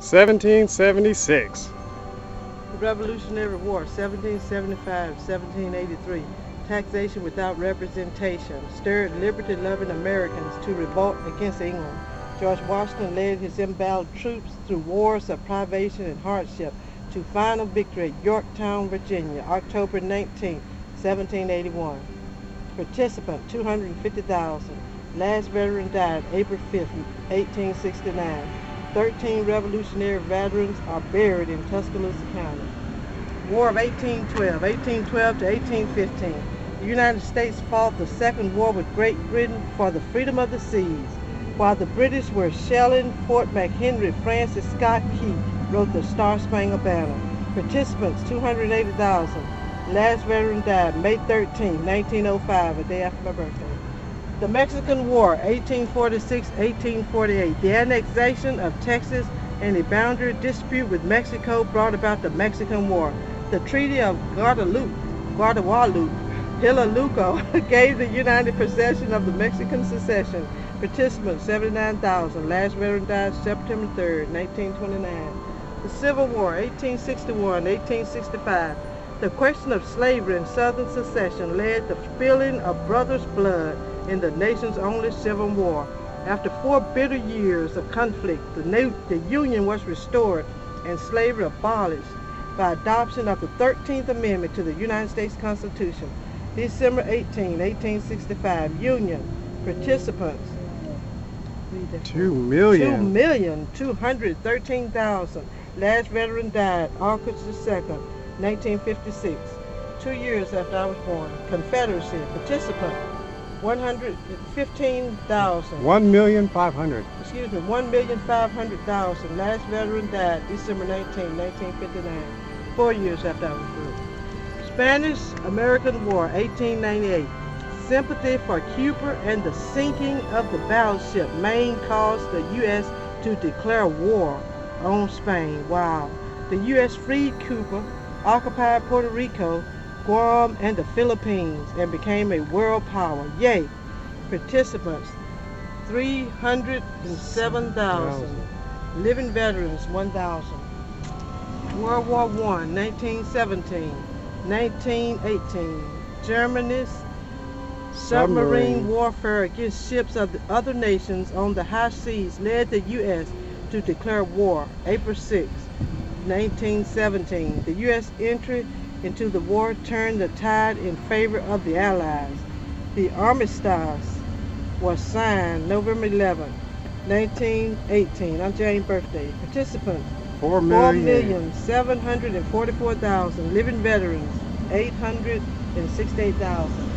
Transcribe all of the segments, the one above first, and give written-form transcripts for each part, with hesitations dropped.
1776. The Revolutionary War, 1775-1783. Taxation without representation stirred liberty-loving Americans to revolt against England. George Washington led his embattled troops through wars of privation and hardship to final victory at Yorktown, Virginia, October 19, 1781. Participant, 250,000. Last veteran died April 5, 1869. 13 Revolutionary veterans are buried in Tuscaloosa County. War of 1812 to 1815. The United States fought the Second War with Great Britain for the freedom of the seas. While the British were shelling Fort McHenry, Francis Scott Key wrote the Star-Spangled Banner. Participants, 280,000. Last veteran died May 13, 1905, a day after my birthday. The Mexican War, 1846-1848. The annexation of Texas and a boundary dispute with Mexico brought about the Mexican War. The Treaty of Guadalupe, gave the United possession of the Mexican secession. Participants, 79,000. Last veteran died September 3, 1929. The Civil War, 1861-1865. The question of slavery and Southern secession led to the spilling of brothers' blood in the nation's only civil war. After 4 bitter years of conflict, the Union was restored and slavery abolished by adoption of the 13th Amendment to the United States Constitution. December 18, 1865. Union participants, 2,213,000. Last veteran died August 2nd, 1956, 2 years after I was born. Confederacy participant, 115,000. 1,500,000. Excuse me, 1,500,000. Last veteran died December 19, 1959, 4 years after I was born. Spanish-American War, 1898. Sympathy for Cuba and the sinking of the battleship Maine caused the U.S. to declare war on Spain. Wow. The U.S. freed Cuba, occupied Puerto Rico, Guam, and the Philippines, and became a world power. Yay! Participants, 307,000. Living veterans, 1,000. World War I, 1917, 1918. Germany's submarine warfare against ships of the other nations on the high seas led the U.S. to declare war. April 6, 1917. The U.S. entry into the war turned the tide in favor of the Allies. The armistice was signed November 11, 1918, on Jane's birthday. Participants, 4,744,000. Living veterans, 868,000.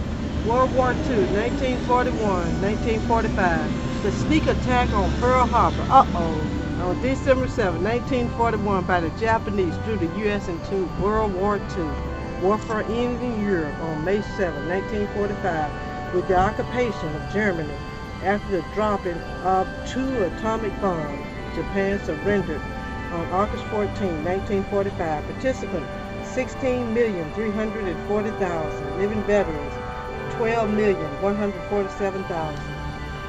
World War II, 1941, 1945. The sneak attack on Pearl Harbor, on December 7, 1941 by the Japanese drew the U.S. into World War II. Warfare ended in Europe on May 7, 1945 with the occupation of Germany. After the dropping of 2 atomic bombs, Japan surrendered on August 14, 1945. Participants, 16,340,000. Living veterans, 12,147,000.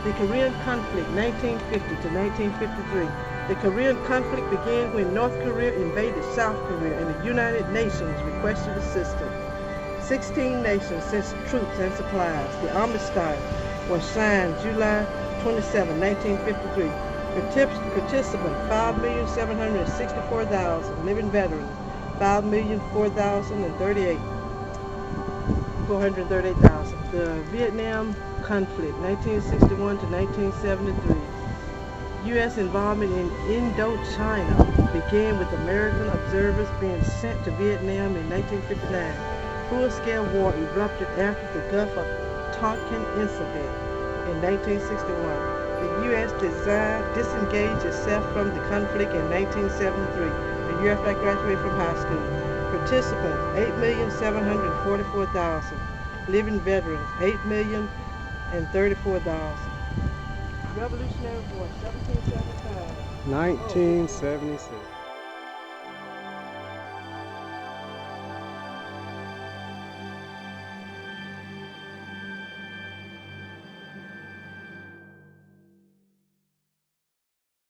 The Korean conflict, 1950 to 1953. The Korean conflict began when North Korea invaded South Korea and the United Nations requested assistance. 16 nations sent troops and supplies. The armistice was signed July 27, 1953. Participants, 5,764,000. Living veterans, 438,000. The Vietnam conflict, 1961 to 1973. U.S. involvement in Indochina began with American observers being sent to Vietnam in 1959. Full-scale war erupted after the Gulf of Tonkin incident in 1961. The U.S. disengaged itself from the conflict in 1973, the year after I graduated from high school. Participants, 8,744,000. Living veterans, 8,034,000. Revolutionary War, 1775. 1976.